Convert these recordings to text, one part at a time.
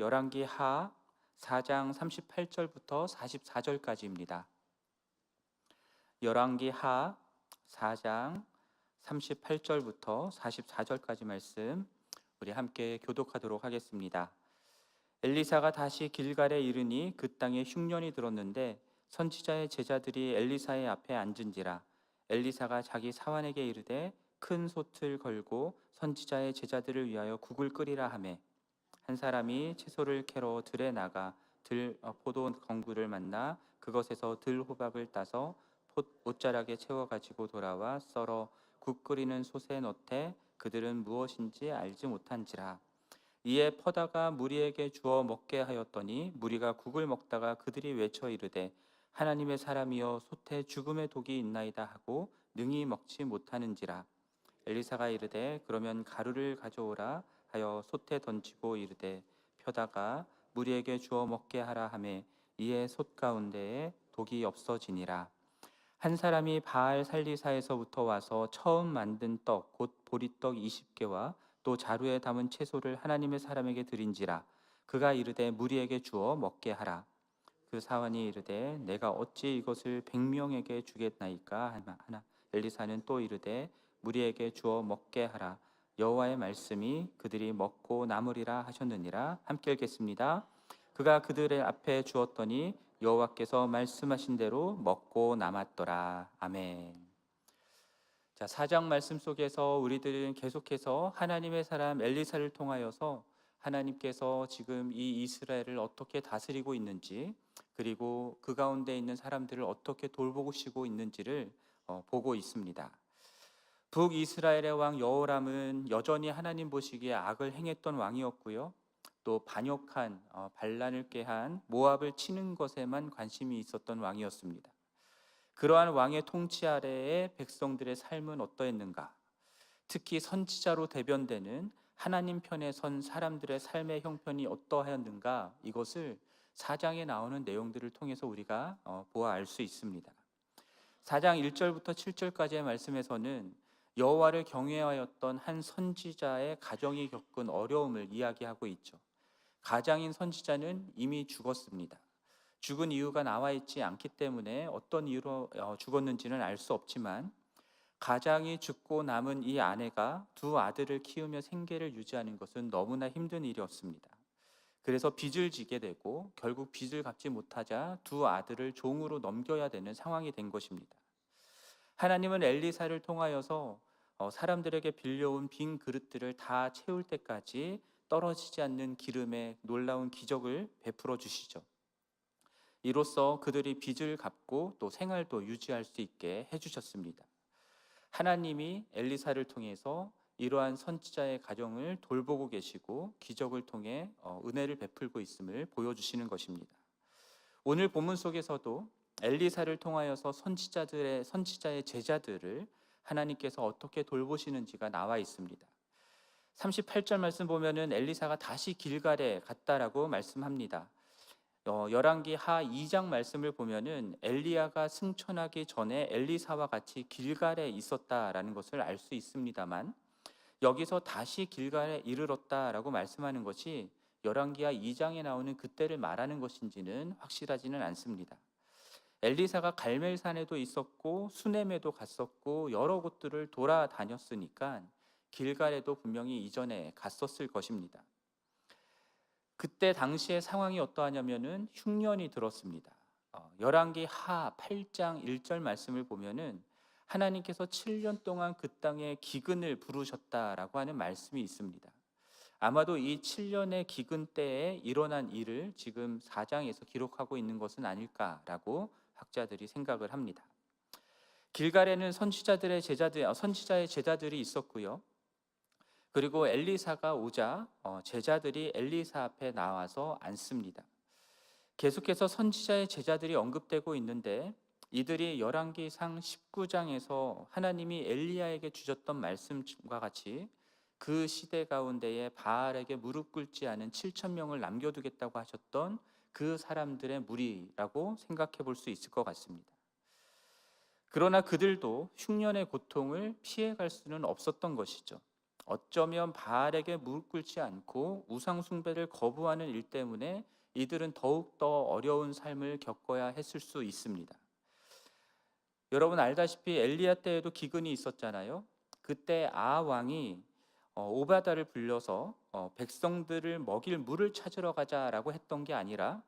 열왕기 하 4장 38절부터 44절까지입니다. 열왕기 하 4장 38절부터 44절까지 말씀 우리 함께 교독하도록 하겠습니다. 엘리사가 다시 길갈에 이르니 그 땅에 흉년이 들었는데 선지자의 제자들이 엘리사의 앞에 앉은지라. 엘리사가 자기 사환에게 이르되 큰 솥을 걸고 선지자의 제자들을 위하여 국을 끓이라 하매 한 사람이 채소를 캐러 들에 나가 포도 건구를 만나 그것에서 들호박을 따서 옷자락에 채워 가지고 돌아와 썰어 국 끓이는 솥에 넣되 그들은 무엇인지 알지 못한지라. 이에 퍼다가 무리에게 주어 먹게 하였더니 무리가 국을 먹다가 그들이 외쳐 이르되 하나님의 사람이여 솥에 죽음의 독이 있나이다 하고 능히 먹지 못하는지라. 엘리사가 이르되 그러면 가루를 가져오라 하여 솥에 던지고 이르되 펴다가 무리에게 주어 먹게 하라 하매 이에 솥 가운데에 독이 없어지니라. 한 사람이 바알 살리사에서부터 와서 처음 만든 떡 곧 보리떡 20개와 또 자루에 담은 채소를 하나님의 사람에게 드린지라. 그가 이르되 무리에게 주어 먹게 하라. 그 사환이 이르되 내가 어찌 이것을 100명에게 주겠나이까 하나. 엘리사는 또 이르되 무리에게 주어 먹게 하라. 여호와의 말씀이 그들이 먹고 남으리라 하셨느니라. 함께 읽겠습니다. 그가 그들의 앞에 주었더니 여호와께서 말씀하신 대로 먹고 남았더라. 아멘. 자, 4장 말씀 속에서 우리들은 계속해서 하나님의 사람 엘리사를 통하여서 하나님께서 지금 이 이스라엘을 어떻게 다스리고 있는지, 그리고 그 가운데 있는 사람들을 어떻게 돌보시고 있는지를 보고 있습니다. 북이스라엘의 왕 여호람은 여전히 하나님 보시기에 악을 행했던 왕이었고요. 또 반역한 반란을 꾀한 모압을 치는 것에만 관심이 있었던 왕이었습니다. 그러한 왕의 통치 아래에 백성들의 삶은 어떠했는가? 특히 선지자로 대변되는 하나님 편에 선 사람들의 삶의 형편이 어떠하였는가? 이것을 4장에 나오는 내용들을 통해서 우리가 보아 알 수 있습니다. 4장 1절부터 7절까지의 말씀에서는 여호와를 경외하였던 한 선지자의 가정이 겪은 어려움을 이야기하고 있죠. 가장인 선지자는 이미 죽었습니다. 죽은 이유가 나와 있지 않기 때문에 어떤 이유로 죽었는지는 알 수 없지만 가장이 죽고 남은 이 아내가 두 아들을 키우며 생계를 유지하는 것은 너무나 힘든 일이었습니다. 그래서 빚을 지게 되고 결국 빚을 갚지 못하자 두 아들을 종으로 넘겨야 되는 상황이 된 것입니다. 하나님은 엘리사를 통하여서 사람들에게 빌려온 빈 그릇들을 다 채울 때까지 떨어지지 않는 기름의 놀라운 기적을 베풀어 주시죠. 이로써 그들이 빚을 갚고 또 생활도 유지할 수 있게 해주셨습니다. 하나님이 엘리사를 통해서 이러한 선지자의 가정을 돌보고 계시고 기적을 통해 은혜를 베풀고 있음을 보여주시는 것입니다. 오늘 본문 속에서도 엘리사를 통하여서 선지자의 제자들을 하나님께서 어떻게 돌보시는지가 나와 있습니다. 38절 말씀 보면은 엘리사가 다시 길갈에 갔다라고 말씀합니다. 열왕기 하 2장 말씀을 보면은 엘리야가 승천하기 전에 엘리사와 같이 길갈에 있었다라는 것을 알 수 있습니다만 여기서 다시 길갈에 이르렀다라고 말씀하는 것이 열왕기하 2장에 나오는 그때를 말하는 것인지는 확실하지는 않습니다. 엘리사가 갈멜산에도 있었고 수넴에도 갔었고 여러 곳들을 돌아다녔으니까 길갈에도 분명히 이전에 갔었을 것입니다. 그때 당시의 상황이 어떠하냐면은 흉년이 들었습니다. 열왕기 하 8장 1절 말씀을 보면은 하나님께서 7년 동안 그 땅에 기근을 부르셨다라고 하는 말씀이 있습니다. 아마도 이 7년의 기근 때에 일어난 일을 지금 4장에서 기록하고 있는 것은 아닐까라고 학자들이 생각을 합니다. 길갈에는 선지자의 제자들이 있었고요. 그리고 엘리사가 오자 제자들이 엘리사 앞에 나와서 앉습니다. 계속해서 선지자의 제자들이 언급되고 있는데 이들이 열왕기상 19장에서 하나님이 엘리야에게 주셨던 말씀과 같이 그 시대 가운데에 바알에게 무릎 꿇지 않은 7,000명을 남겨두겠다고 하셨던 그 사람들의 무리라고 생각해 볼 수 있을 것 같습니다. 그러나 그들도 흉년의 고통을 피해갈 수는 없었던 것이죠. 어쩌면 바알에게 무릎 꿇지 않고 우상 숭배를 거부하는 일 때문에 이들은 더욱더 어려운 삶을 겪어야 했을 수 있습니다. 여러분 알다시피 엘리야 때에도 기근이 있었잖아요. 그때 아 왕이 오바다를 불려서 백성들을 먹일 물을 찾으러 가자라고 했던 게 아니라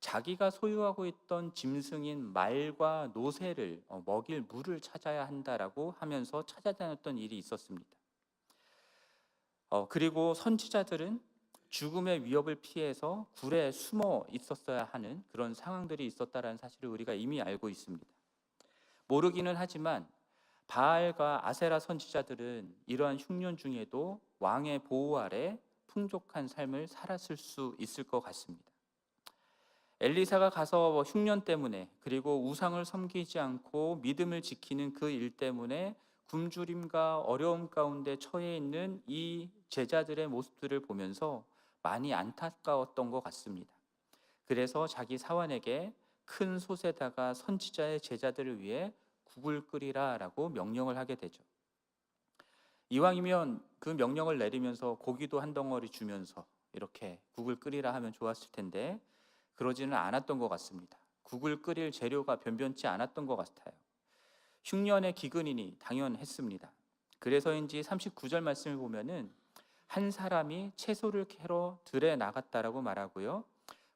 자기가 소유하고 있던 짐승인 말과 노새를 먹일 물을 찾아야 한다라고 하면서 찾아다녔던 일이 있었습니다. 그리고 선지자들은 죽음의 위협을 피해서 굴에 숨어 있었어야 하는 그런 상황들이 있었다라는 사실을 우리가 이미 알고 있습니다. 모르기는 하지만 바알과 아세라 선지자들은 이러한 흉년 중에도 왕의 보호 아래 풍족한 삶을 살았을 수 있을 것 같습니다. 엘리사가 가서 흉년 때문에 그리고 우상을 섬기지 않고 믿음을 지키는 그 일 때문에 굶주림과 어려움 가운데 처해 있는 이 제자들의 모습들을 보면서 많이 안타까웠던 것 같습니다. 그래서 자기 사환에게 큰 솥에다가 선지자의 제자들을 위해 국을 끓이라라고 명령을 하게 되죠. 이왕이면 그 명령을 내리면서 고기도 한 덩어리 주면서 이렇게 국을 끓이라 하면 좋았을 텐데 그러지는 않았던 것 같습니다. 국을 끓일 재료가 변변치 않았던 것 같아요. 흉년의 기근이니 당연했습니다. 그래서인지 39절 말씀을 보면은 한 사람이 채소를 캐러 들에 나갔다라고 말하고요.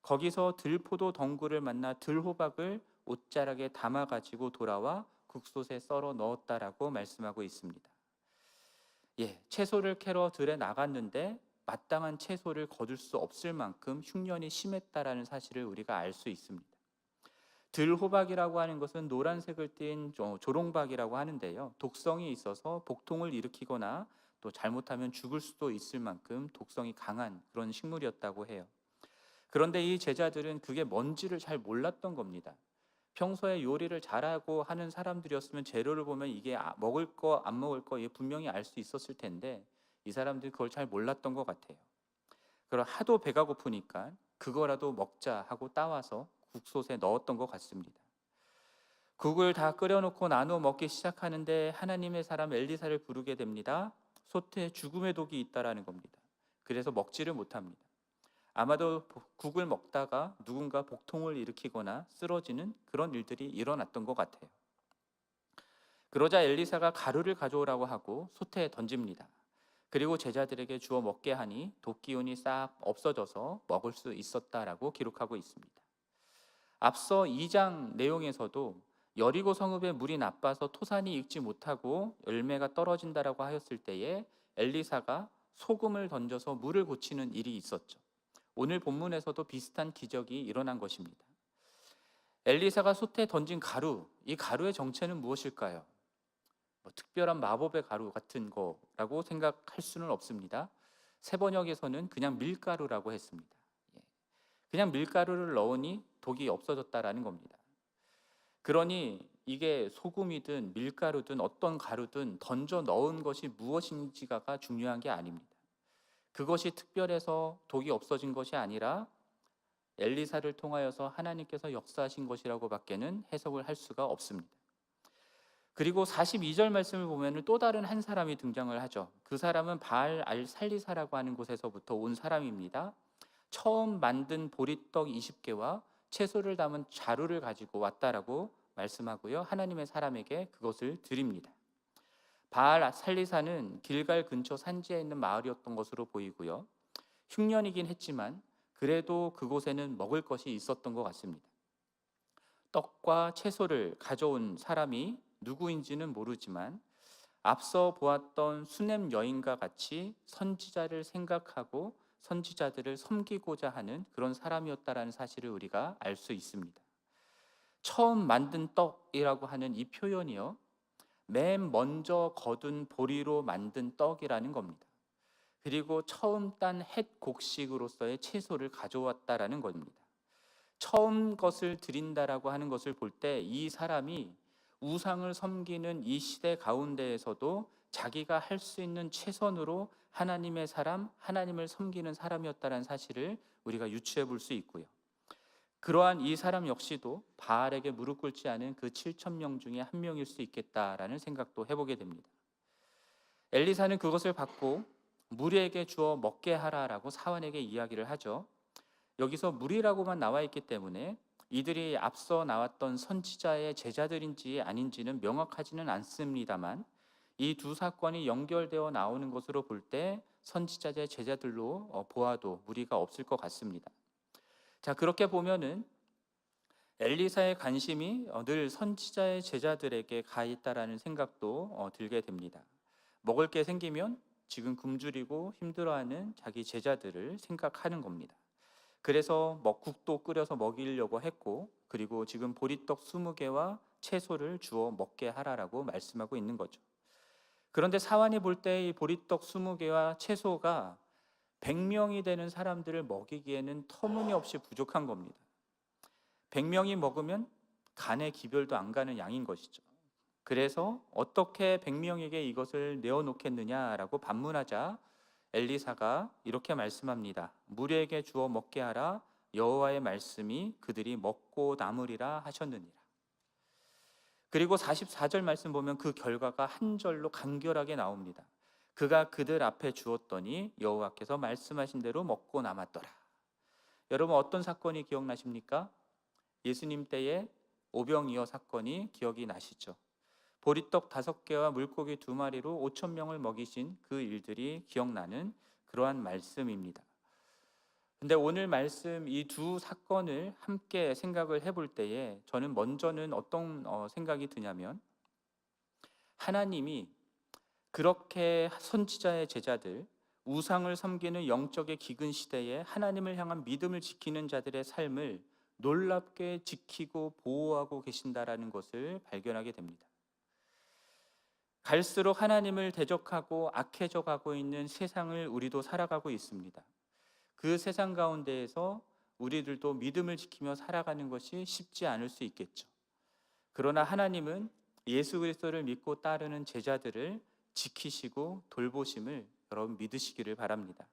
거기서 들포도 덩굴을 만나 들호박을 옷자락에 담아 가지고 돌아와 국솥에 썰어 넣었다라고 말씀하고 있습니다. 채소를 캐러 들에 나갔는데 마땅한 채소를 거둘 수 없을 만큼 흉년이 심했다라는 사실을 우리가 알 수 있습니다. 들호박이라고 하는 것은 노란색을 띤 조롱박이라고 하는데요. 독성이 있어서 복통을 일으키거나 또 잘못하면 죽을 수도 있을 만큼 독성이 강한 그런 식물이었다고 해요. 그런데 이 제자들은 그게 뭔지를 잘 몰랐던 겁니다. 평소에 요리를 잘하고 하는 사람들이었으면 재료를 보면 이게 먹을 거 안 먹을 거 분명히 알 수 있었을 텐데 이 사람들이 그걸 잘 몰랐던 것 같아요. 그럼 하도 배가 고프니까 그거라도 먹자 하고 따와서 국솥에 넣었던 것 같습니다. 국을 다 끓여놓고 나누어 먹기 시작하는데 하나님의 사람 엘리사를 부르게 됩니다. 솥에 죽음의 독이 있다라는 겁니다. 그래서 먹지를 못합니다. 아마도 국을 먹다가 누군가 복통을 일으키거나 쓰러지는 그런 일들이 일어났던 것 같아요. 그러자 엘리사가 가루를 가져오라고 하고 솥에 던집니다. 그리고 제자들에게 주어 먹게 하니 독기운이 싹 없어져서 먹을 수 있었다라고 기록하고 있습니다. 앞서 2장 내용에서도 여리고 성읍의 물이 나빠서 토산이 익지 못하고 열매가 떨어진다라고 하였을 때에 엘리사가 소금을 던져서 물을 고치는 일이 있었죠. 오늘 본문에서도 비슷한 기적이 일어난 것입니다. 엘리사가 솥에 던진 가루, 이 가루의 정체는 무엇일까요? 특별한 마법의 가루 같은 거라고 생각할 수는 없습니다. 세번역에서는 그냥 밀가루라고 했습니다. 그냥 밀가루를 넣으니 독이 없어졌다라는 겁니다. 그러니 이게 소금이든 밀가루든 어떤 가루든 던져 넣은 것이 무엇인지가 중요한 게 아닙니다. 그것이 특별해서 독이 없어진 것이 아니라 엘리사를 통하여서 하나님께서 역사하신 것이라고 밖에는 해석을 할 수가 없습니다. 그리고 42절 말씀을 보면 또 다른 한 사람이 등장을 하죠. 그 사람은 바알 알 살리사라고 하는 곳에서부터 온 사람입니다. 처음 만든 보리떡 20개와 채소를 담은 자루를 가지고 왔다라고 말씀하고요. 하나님의 사람에게 그것을 드립니다. 바알 살리사는 길갈 근처 산지에 있는 마을이었던 것으로 보이고요. 흉년이긴 했지만 그래도 그곳에는 먹을 것이 있었던 것 같습니다. 떡과 채소를 가져온 사람이 누구인지는 모르지만 앞서 보았던 수넴 여인과 같이 선지자를 생각하고 선지자들을 섬기고자 하는 그런 사람이었다라는 사실을 우리가 알 수 있습니다. 처음 만든 떡이라고 하는 이 표현이요, 맨 먼저 거둔 보리로 만든 떡이라는 겁니다. 그리고 처음 딴 햇 곡식으로서의 채소를 가져왔다라는 겁니다. 처음 것을 드린다라고 하는 것을 볼 때 이 사람이 우상을 섬기는 이 시대 가운데에서도 자기가 할 수 있는 최선으로 하나님의 사람, 하나님을 섬기는 사람이었다는 사실을 우리가 유추해 볼 수 있고요. 그러한 이 사람 역시도 바알에게 무릎 꿇지 않은 그 7,000명 중에 한 명일 수 있겠다라는 생각도 해보게 됩니다. 엘리사는 그것을 받고 무리에게 주어 먹게 하라라고 사환에게 이야기를 하죠. 여기서 무리라고만 나와 있기 때문에 이들이 앞서 나왔던 선지자의 제자들인지 아닌지는 명확하지는 않습니다만, 이 두 사건이 연결되어 나오는 것으로 볼 때 선지자의 제자들로 보아도 무리가 없을 것 같습니다. 자, 그렇게 보면은 엘리사의 관심이 늘 선지자의 제자들에게 가 있다라는 생각도 들게 됩니다. 먹을 게 생기면 지금 굶주리고 힘들어하는 자기 제자들을 생각하는 겁니다. 그래서 국도 끓여서 먹이려고 했고, 그리고 지금 보리떡 20개와 채소를 주어 먹게 하라라고 말씀하고 있는 거죠. 그런데 사환이 볼 때 이 보리떡 20개와 채소가 100명이 되는 사람들을 먹이기에는 터무니없이 부족한 겁니다. 100명이 먹으면 간의 기별도 안 가는 양인 것이죠. 그래서 어떻게 100명에게 이것을 내어놓겠느냐라고 반문하자 엘리사가 이렇게 말씀합니다. 무리에게 주어 먹게 하라. 여호와의 말씀이 그들이 먹고 남으리라 하셨느니라. 그리고 44절 말씀 보면 그 결과가 한 절로 간결하게 나옵니다. 그가 그들 앞에 주었더니 여호와께서 말씀하신 대로 먹고 남았더라. 여러분, 어떤 사건이 기억나십니까? 예수님 때의 오병이어 사건이 기억이 나시죠? 보리떡 5개와 물고기 2마리로 5,000명을 먹이신 그 일들이 기억나는 그러한 말씀입니다. 근데 오늘 말씀 이 두 사건을 함께 생각을 해볼 때에 저는 먼저는 어떤 생각이 드냐면, 하나님이 그렇게 선지자의 제자들, 우상을 섬기는 영적의 기근 시대에 하나님을 향한 믿음을 지키는 자들의 삶을 놀랍게 지키고 보호하고 계신다라는 것을 발견하게 됩니다. 갈수록 하나님을 대적하고 악해져 가고 있는 세상을 우리도 살아가고 있습니다. 그 세상 가운데에서 우리들도 믿음을 지키며 살아가는 것이 쉽지 않을 수 있겠죠. 그러나 하나님은 예수 그리스도를 믿고 따르는 제자들을 지키시고 돌보심을 여러분 믿으시기를 바랍니다.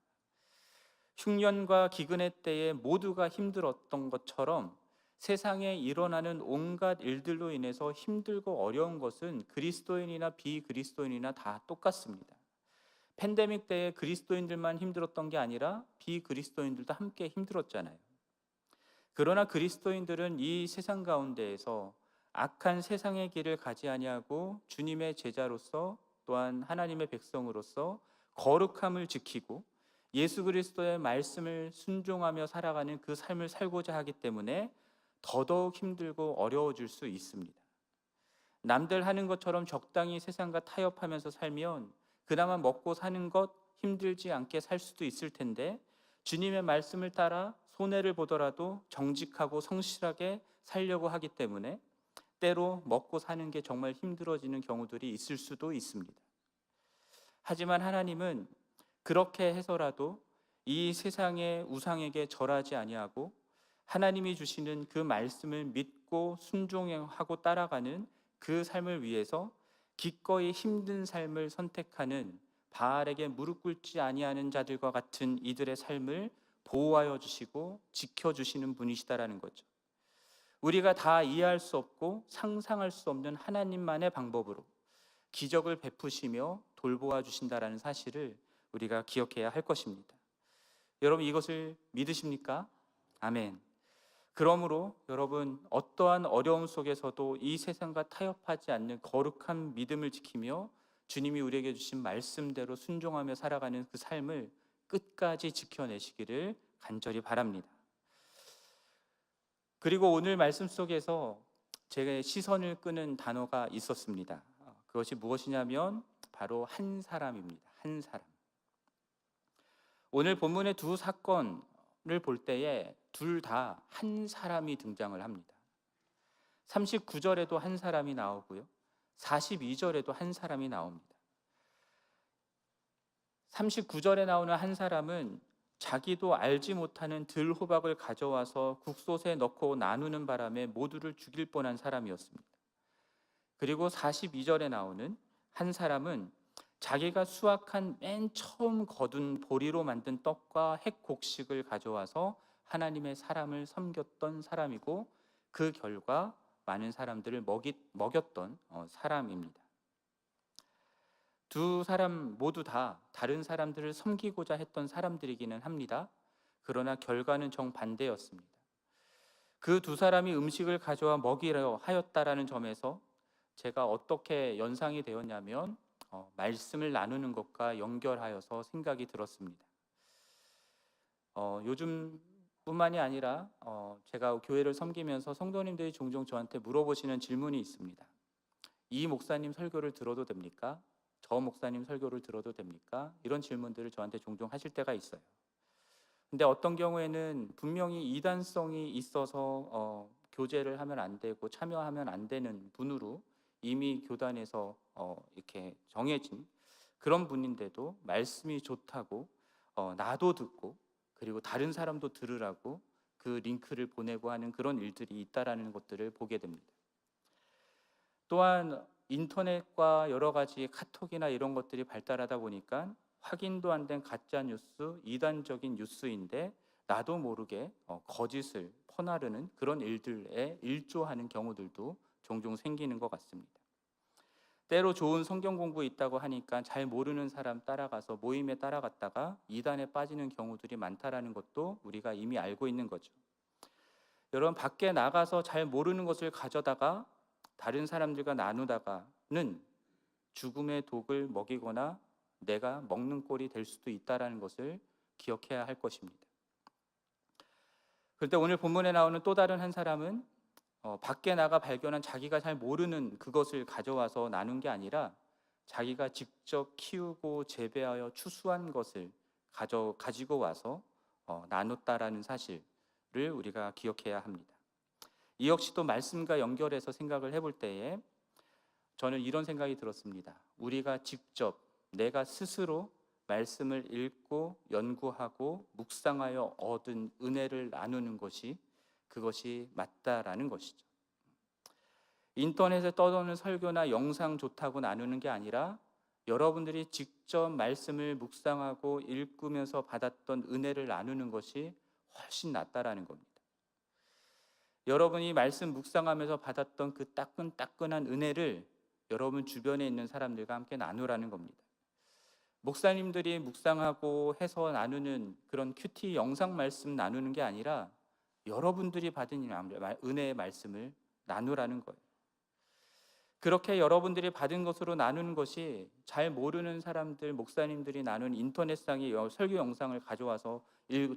흉년과 기근의 때에 모두가 힘들었던 것처럼 세상에 일어나는 온갖 일들로 인해서 힘들고 어려운 것은 그리스도인이나 비그리스도인이나 다 똑같습니다. 팬데믹 때에 그리스도인들만 힘들었던 게 아니라 비그리스도인들도 함께 힘들었잖아요. 그러나 그리스도인들은 이 세상 가운데에서 악한 세상의 길을 가지 아니하고 주님의 제자로서, 또한 하나님의 백성으로서 거룩함을 지키고 예수 그리스도의 말씀을 순종하며 살아가는 그 삶을 살고자 하기 때문에 더더욱 힘들고 어려워질 수 있습니다. 남들 하는 것처럼 적당히 세상과 타협하면서 살면 그나마 먹고 사는 것 힘들지 않게 살 수도 있을 텐데, 주님의 말씀을 따라 손해를 보더라도 정직하고 성실하게 살려고 하기 때문에 때로 먹고 사는 게 정말 힘들어지는 경우들이 있을 수도 있습니다. 하지만 하나님은 그렇게 해서라도 이 세상의 우상에게 절하지 아니하고 하나님이 주시는 그 말씀을 믿고 순종하고 따라가는 그 삶을 위해서 기꺼이 힘든 삶을 선택하는, 바알에게 무릎 꿇지 아니하는 자들과 같은 이들의 삶을 보호하여 주시고 지켜주시는 분이시다라는 거죠. 우리가 다 이해할 수 없고 상상할 수 없는 하나님만의 방법으로 기적을 베푸시며 돌보아 주신다라는 사실을 우리가 기억해야 할 것입니다. 여러분, 이것을 믿으십니까? 아멘. 그러므로 여러분, 어떠한 어려움 속에서도 이 세상과 타협하지 않는 거룩한 믿음을 지키며 주님이 우리에게 주신 말씀대로 순종하며 살아가는 그 삶을 끝까지 지켜내시기를 간절히 바랍니다. 그리고 오늘 말씀 속에서 제 시선을 끄는 단어가 있었습니다. 그것이 무엇이냐면 바로 한 사람입니다. 한 사람. 오늘 본문의 두 사건을 볼 때에 둘 다 한 사람이 등장을 합니다. 39절에도 한 사람이 나오고요, 42절에도 한 사람이 나옵니다. 39절에 나오는 한 사람은 자기도 알지 못하는 들호박을 가져와서 국솥에 넣고 나누는 바람에 모두를 죽일 뻔한 사람이었습니다. 그리고 42절에 나오는 한 사람은 자기가 수확한 맨 처음 거둔 보리로 만든 떡과 핵곡식을 가져와서 하나님의 사람을 섬겼던 사람이고, 그 결과 많은 사람들을 먹였던 사람입니다. 두 사람 모두 다 다른 사람들을 섬기고자 했던 사람들이기는 합니다. 그러나 결과는 정반대였습니다. 그 두 사람이 음식을 가져와 먹이려 하였다라는 점에서 제가 어떻게 연상이 되었냐면 말씀을 나누는 것과 연결하여서 생각이 들었습니다. 요즘뿐만이 아니라 제가 교회를 섬기면서 성도님들이 종종 저한테 물어보시는 질문이 있습니다. 이 목사님 설교를 들어도 됩니까? 저 목사님 설교를 들어도 됩니까? 이런 질문들을 저한테 종종 하실 때가 있어요. 근데 어떤 경우에는 분명히 이단성이 있어서 교제를 하면 안 되고 참여하면 안 되는 분으로 이미 교단에서 이렇게 정해진 그런 분인데도 말씀이 좋다고 나도 듣고 그리고 다른 사람도 들으라고 그 링크를 보내고 하는 그런 일들이 있다라는 것들을 보게 됩니다. 또한 인터넷과 여러 가지 카톡이나 이런 것들이 발달하다 보니까 확인도 안 된 가짜 뉴스, 이단적인 뉴스인데 나도 모르게 거짓을 퍼나르는 그런 일들에 일조하는 경우들도 종종 생기는 것 같습니다. 때로 좋은 성경 공부 있다고 하니까 잘 모르는 사람 따라가서 모임에 따라갔다가 이단에 빠지는 경우들이 많다라는 것도 우리가 이미 알고 있는 거죠. 여러분, 밖에 나가서 잘 모르는 것을 가져다가 다른 사람들과 나누다가는 죽음의 독을 먹이거나 내가 먹는 꼴이 될 수도 있다는 것을 기억해야 할 것입니다. 그런데 오늘 본문에 나오는 또 다른 한 사람은 밖에 나가 발견한 자기가 잘 모르는 그것을 가져와서 나눈 게 아니라 자기가 직접 키우고 재배하여 추수한 것을 가지고 와서 나눴다라는 사실을 우리가 기억해야 합니다. 이 역시도 말씀과 연결해서 생각을 해볼 때에 저는 이런 생각이 들었습니다. 우리가 직접 내가 스스로 말씀을 읽고 연구하고 묵상하여 얻은 은혜를 나누는 것이 그것이 맞다라는 것이죠. 인터넷에 떠도는 설교나 영상 좋다고 나누는 게 아니라 여러분들이 직접 말씀을 묵상하고 읽으면서 받았던 은혜를 나누는 것이 훨씬 낫다라는 겁니다. 여러분이 말씀 묵상하면서 받았던 그 따끈따끈한 은혜를 여러분 주변에 있는 사람들과 함께 나누라는 겁니다. 목사님들이 묵상하고 해서 나누는 그런 큐티 영상 말씀 나누는 게 아니라 여러분들이 받은 은혜의 말씀을 나누라는 거예요. 그렇게 여러분들이 받은 것으로 나누는 것이 잘 모르는 사람들, 목사님들이 나눈 인터넷상의 설교 영상을 가져와서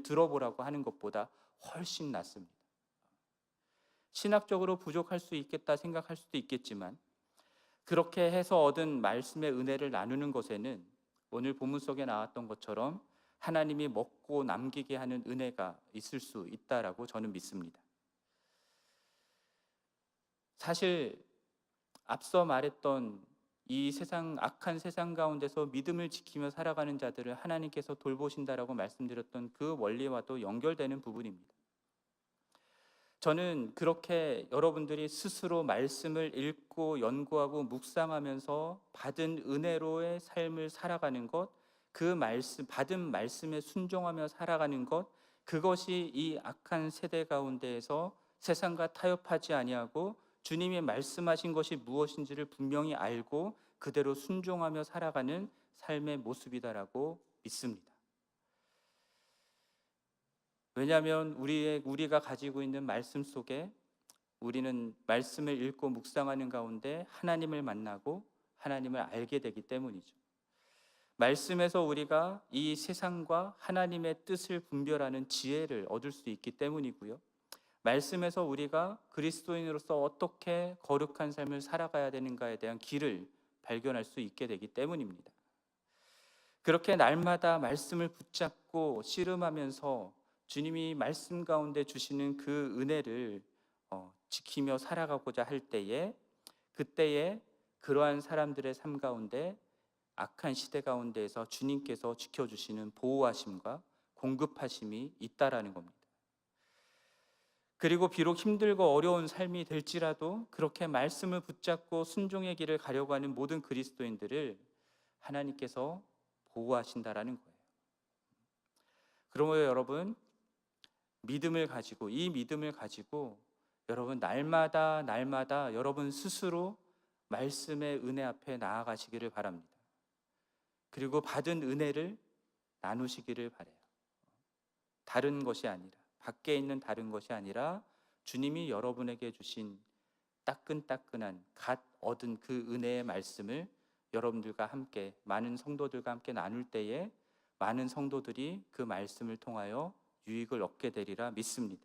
들어보라고 하는 것보다 훨씬 낫습니다. 신학적으로 부족할 수 있겠다 생각할 수도 있겠지만 그렇게 해서 얻은 말씀의 은혜를 나누는 것에는 오늘 본문 속에 나왔던 것처럼 하나님이 먹고 남기게 하는 은혜가 있을 수 있다라고 저는 믿습니다. 사실 앞서 말했던 이 악한 세상 가운데서 믿음을 지키며 살아가는 자들을 하나님께서 돌보신다라고 말씀드렸던 그 원리와도 연결되는 부분입니다. 저는 그렇게 여러분들이 스스로 말씀을 읽고 연구하고 묵상하면서 받은 은혜로의 삶을 살아가는 것, 그 받은 말씀에 순종하며 살아가는 것, 그것이 이 악한 세대 가운데에서 세상과 타협하지 아니하고 주님이 말씀하신 것이 무엇인지를 분명히 알고 그대로 순종하며 살아가는 삶의 모습이다라고 믿습니다. 왜냐하면 우리가 가지고 있는 말씀 속에 우리는 말씀을 읽고 묵상하는 가운데 하나님을 만나고 하나님을 알게 되기 때문이죠. 말씀에서 우리가 이 세상과 하나님의 뜻을 분별하는 지혜를 얻을 수 있기 때문이고요. 말씀에서 우리가 그리스도인으로서 어떻게 거룩한 삶을 살아가야 되는가에 대한 길을 발견할 수 있게 되기 때문입니다. 그렇게 날마다 말씀을 붙잡고 씨름하면서 주님이 말씀 가운데 주시는 그 은혜를 지키며 살아가고자 할 때에 그때에 그러한 사람들의 삶 가운데 악한 시대 가운데에서 주님께서 지켜주시는 보호하심과 공급하심이 있다라는 겁니다. 그리고 비록 힘들고 어려운 삶이 될지라도 그렇게 말씀을 붙잡고 순종의 길을 가려고 하는 모든 그리스도인들을 하나님께서 보호하신다라는 거예요. 그러므로 여러분 이 믿음을 가지고 여러분 날마다 여러분 스스로 말씀의 은혜 앞에 나아가시기를 바랍니다. 그리고 받은 은혜를 나누시기를 바라요. 다른 것이 아니라, 밖에 있는 다른 것이 아니라 주님이 여러분에게 주신 따끈따끈한 갓 얻은 그 은혜의 말씀을 여러분들과 함께, 많은 성도들과 함께 나눌 때에 많은 성도들이 그 말씀을 통하여 유익을 얻게 되리라 믿습니다.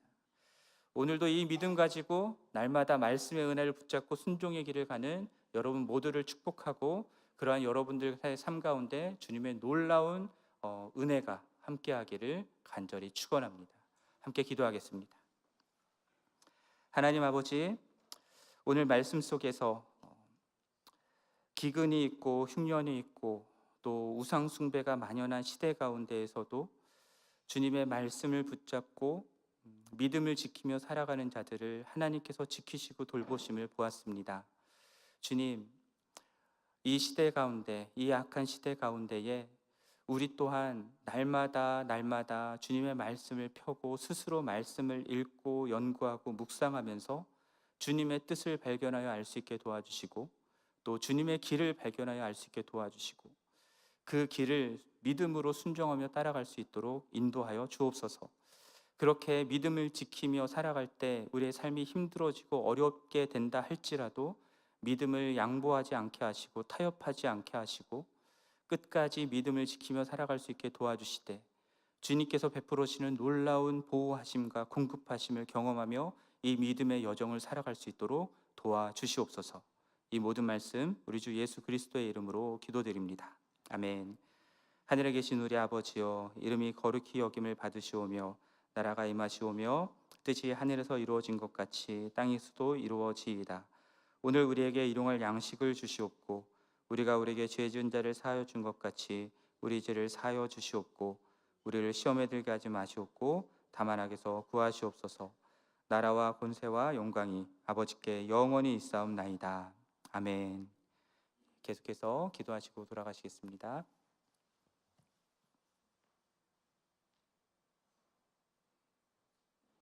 오늘도 이 믿음 가지고 날마다 말씀의 은혜를 붙잡고 순종의 길을 가는 여러분 모두를 축복하고, 그러한 여러분들의 삶 가운데 주님의 놀라운 은혜가 함께하기를 간절히 축원합니다. 함께 기도하겠습니다. 하나님 아버지, 오늘 말씀 속에서 기근이 있고 흉년이 있고 또 우상 숭배가 만연한 시대 가운데에서도 주님의 말씀을 붙잡고 믿음을 지키며 살아가는 자들을 하나님께서 지키시고 돌보심을 보았습니다. 주님, 이 시대 가운데, 이 악한 시대 가운데에 우리 또한 날마다 주님의 말씀을 펴고 스스로 말씀을 읽고 연구하고 묵상하면서 주님의 뜻을 발견하여 알 수 있게 도와주시고, 또 주님의 길을 발견하여 알 수 있게 도와주시고, 그 길을 믿음으로 순종하며 따라갈 수 있도록 인도하여 주옵소서. 그렇게 믿음을 지키며 살아갈 때 우리의 삶이 힘들어지고 어렵게 된다 할지라도 믿음을 양보하지 않게 하시고 타협하지 않게 하시고 끝까지 믿음을 지키며 살아갈 수 있게 도와주시되, 주님께서 베풀어 주시는 놀라운 보호하심과 공급하심을 경험하며 이 믿음의 여정을 살아갈 수 있도록 도와주시옵소서. 이 모든 말씀 우리 주 예수 그리스도의 이름으로 기도드립니다. 아멘. 하늘에 계신 우리 아버지여, 이름이 거룩히 여김을 받으시오며 나라가 임하시오며 뜻이 하늘에서 이루어진 것 같이 땅에서도 이루어지이다. 오늘 우리에게 일용할 양식을 주시옵고, 우리가 우리에게 죄 지은 자를 사하여 준 것 같이 우리 죄를 사하여 주시옵고, 우리를 시험에 들게 하지 마시옵고 다만 악에서 구하시옵소서. 나라와 권세와 영광이 아버지께 영원히 있사옵나이다. 아멘. 계속해서 기도하시고 돌아가시겠습니다.